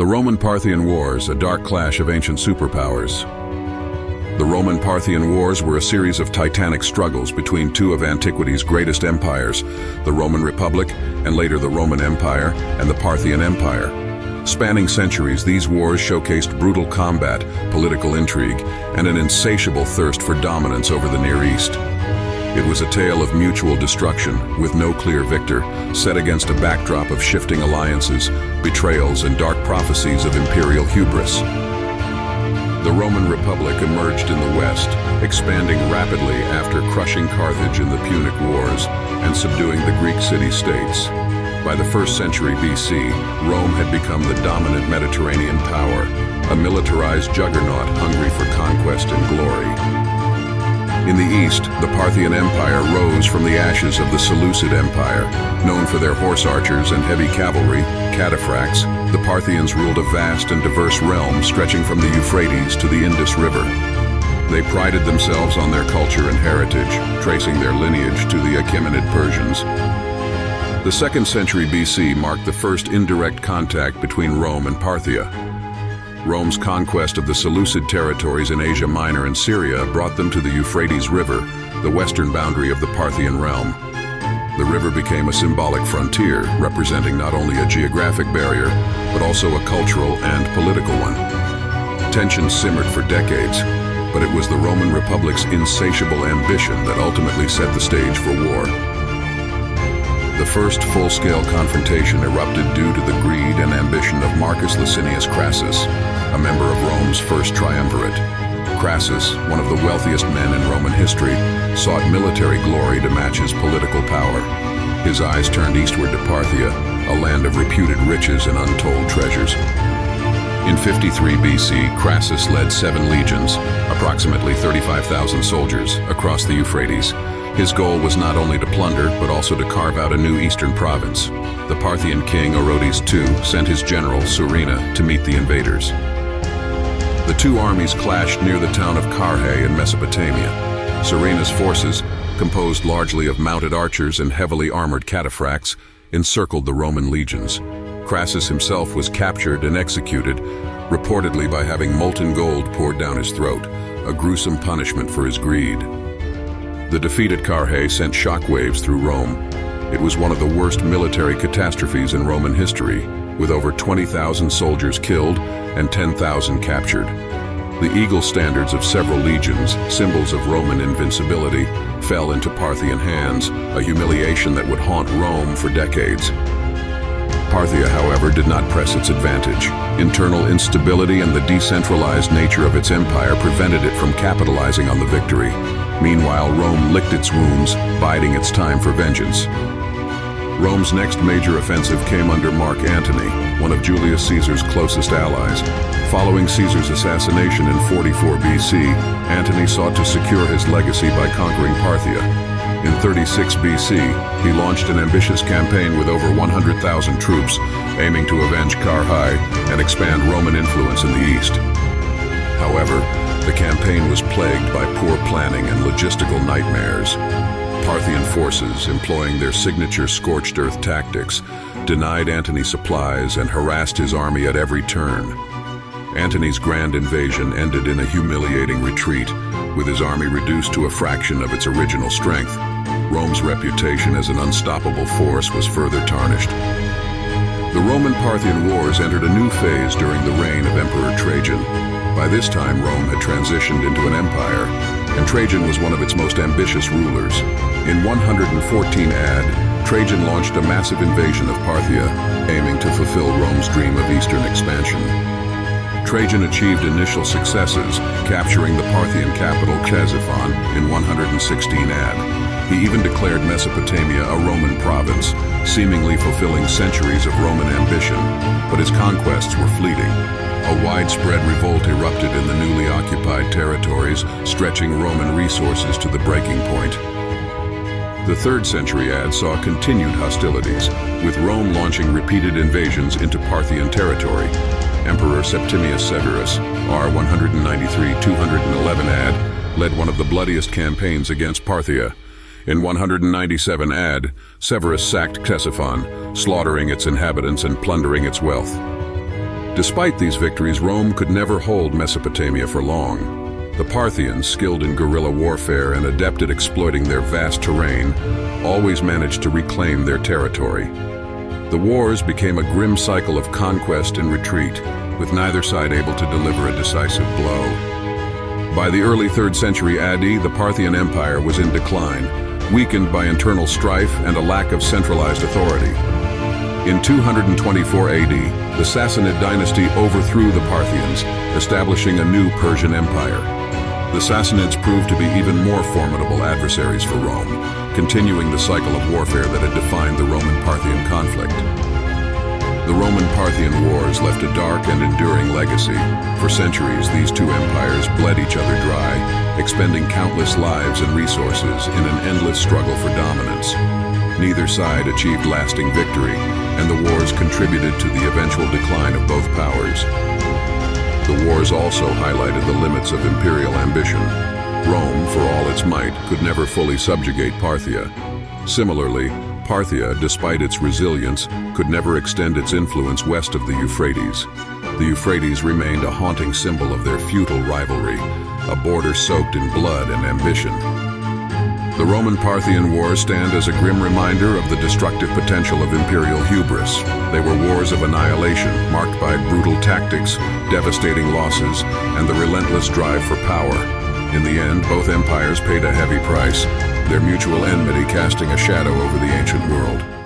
The Roman-Parthian Wars, a dark clash of ancient superpowers. The Roman-Parthian Wars were a series of titanic struggles between two of antiquity's greatest empires, the Roman Republic and later the Roman Empire and the Parthian Empire. Spanning centuries, these wars showcased brutal combat, political intrigue, and an insatiable thirst for dominance over the Near East. It was a tale of mutual destruction, with no clear victor, set against a backdrop of shifting alliances, betrayals, and dark prophecies of imperial hubris. The Roman Republic emerged in the West, expanding rapidly after crushing Carthage in the Punic Wars and subduing the Greek city-states. By the 1st century BC, Rome had become the dominant Mediterranean power, a militarized juggernaut hungry for conquest and glory. In the east, the Parthian Empire rose from the ashes of the Seleucid Empire. Known for their horse archers and heavy cavalry, cataphracts, the Parthians ruled a vast and diverse realm stretching from the Euphrates to the Indus River. They prided themselves on their culture and heritage, tracing their lineage to the Achaemenid Persians. The 2nd century BC marked the first indirect contact between Rome and Parthia. Rome's conquest of the Seleucid territories in Asia Minor and Syria brought them to the Euphrates River, the western boundary of the Parthian realm. The river became a symbolic frontier, representing not only a geographic barrier, but also a cultural and political one. Tensions simmered for decades, but it was the Roman Republic's insatiable ambition that ultimately set the stage for war. The first full-scale confrontation erupted due to the greed and ambition of Marcus Licinius Crassus, a member of Rome's first triumvirate. Crassus, one of the wealthiest men in Roman history, sought military glory to match his political power. His eyes turned eastward to Parthia, a land of reputed riches and untold treasures. In 53 BC, Crassus led 7 legions, approximately 35,000 soldiers, across the Euphrates. His goal was not only to plunder, but also to carve out a new eastern province. The Parthian king Orodes II sent his general, Surena, to meet the invaders. The two armies clashed near the town of Carrhae in Mesopotamia. Surena's forces, composed largely of mounted archers and heavily armored cataphracts, encircled the Roman legions. Crassus himself was captured and executed, reportedly by having molten gold poured down his throat, a gruesome punishment for his greed. The defeat at Carrhae sent shockwaves through Rome. It was one of the worst military catastrophes in Roman history, with over 20,000 soldiers killed and 10,000 captured. The eagle standards of several legions, symbols of Roman invincibility, fell into Parthian hands, a humiliation that would haunt Rome for decades. Parthia, however, did not press its advantage. Internal instability and the decentralized nature of its empire prevented it from capitalizing on the victory. Meanwhile, Rome licked its wounds, biding its time for vengeance. Rome's next major offensive came under Mark Antony, one of Julius Caesar's closest allies. Following Caesar's assassination in 44 BC, Antony sought to secure his legacy by conquering Parthia. In 36 BC, he launched an ambitious campaign with over 100,000 troops, aiming to avenge Carrhae and expand Roman influence in the east. However, the campaign was plagued by poor planning and logistical nightmares. Parthian forces, employing their signature scorched earth tactics, denied Antony supplies and harassed his army at every turn. Antony's grand invasion ended in a humiliating retreat, with his army reduced to a fraction of its original strength. Rome's reputation as an unstoppable force was further tarnished. The Roman-Parthian Wars entered a new phase during the reign of Emperor Trajan. By this time, Rome had transitioned into an empire, and Trajan was one of its most ambitious rulers. In 114 AD, Trajan launched a massive invasion of Parthia, aiming to fulfill Rome's dream of eastern expansion. Trajan achieved initial successes, capturing the Parthian capital Ctesiphon in 116 AD. He even declared Mesopotamia a Roman province, seemingly fulfilling centuries of Roman ambition, but his conquests were fleeting. A widespread revolt erupted in the newly occupied territories, stretching Roman resources to the breaking point. The 3rd century AD saw continued hostilities, with Rome launching repeated invasions into Parthian territory. Emperor Septimius Severus, R. 193-211 AD, led one of the bloodiest campaigns against Parthia. In 197 AD, Severus sacked Ctesiphon, slaughtering its inhabitants and plundering its wealth. Despite these victories, Rome could never hold Mesopotamia for long. The Parthians, skilled in guerrilla warfare and adept at exploiting their vast terrain, always managed to reclaim their territory. The wars became a grim cycle of conquest and retreat, with neither side able to deliver a decisive blow. By the early 3rd century AD, the Parthian Empire was in decline, weakened by internal strife and a lack of centralized authority. In 224 AD, the Sassanid dynasty overthrew the Parthians, establishing a new Persian empire. The Sassanids proved to be even more formidable adversaries for Rome, continuing the cycle of warfare that had defined the Roman-Parthian conflict. The Roman-Parthian Wars left a dark and enduring legacy. For centuries, these two empires bled each other dry, expending countless lives and resources in an endless struggle for dominance. Neither side achieved lasting victory, and the wars contributed to the eventual decline of both powers. The wars also highlighted the limits of imperial ambition. Rome, for all its might, could never fully subjugate Parthia. Similarly, Parthia, despite its resilience, could never extend its influence west of the Euphrates. The Euphrates remained a haunting symbol of their feudal rivalry, a border soaked in blood and ambition. The Roman-Parthian Wars stand as a grim reminder of the destructive potential of imperial hubris. They were wars of annihilation, marked by brutal tactics, devastating losses, and the relentless drive for power. In the end, both empires paid a heavy price, their mutual enmity casting a shadow over the ancient world.